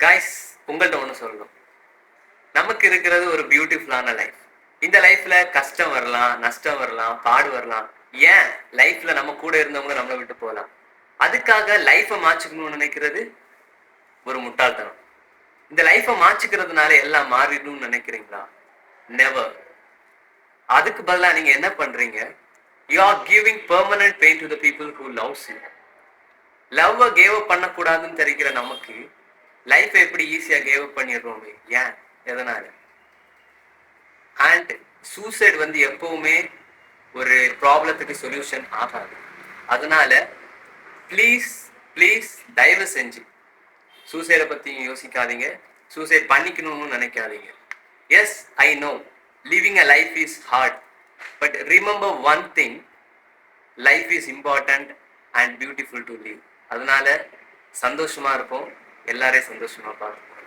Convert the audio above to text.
Guys, உங்கள்கிட்ட ஒன்று சொல்லணும். நமக்கு இருக்கிறது ஒரு பியூட்டிஃபுல்லான லைஃப். இந்த லைஃப்ல கஷ்டம் வரலாம், நஷ்டம் வரலாம், பாடு வரலாம். ஏன் லைஃப்ல நம்ம கூட இருந்தவங்க நம்மளை விட்டு போகலாம். அதுக்காக லைஃபை மாற்றிக்கணும்னு நினைக்கிறது ஒரு முட்டாள்தனம். இந்த லைஃபை மாற்றிக்கிறதுனால எல்லாம் மாறிடணும்னு நினைக்கிறீங்களா? நெவர். அதுக்கு பதிலாக நீங்க என்ன பண்றீங்க? You are giving permanent pain to the people who loves you. லவ்வை கேவ் அப் பண்ணக்கூடாதுன்னு தெரிகிற நமக்கு லைஃபை எப்படி ஈஸியாக கேவ் அப் பண்ணிடுறோமே? ஏன்? எதனால? அண்ட் சூசைட் வந்து எப்பவுமே ஒரு ப்ராப்ளத்துக்கு சொல்யூஷன் ஆகாது. அதனால ப்ளீஸ் ப்ளீஸ் தயவு செஞ்சு சூசைடை பற்றி யோசிக்காதீங்க, சூசைட் பண்ணிக்கணும்னு நினைக்காதீங்க. Yes, I know living a life is hard, but remember one thing, life is important and beautiful to live. அதனால சந்தோஷமா இருப்போம், எல்லாரையும் சந்தோஷமா பார்ப்போம்.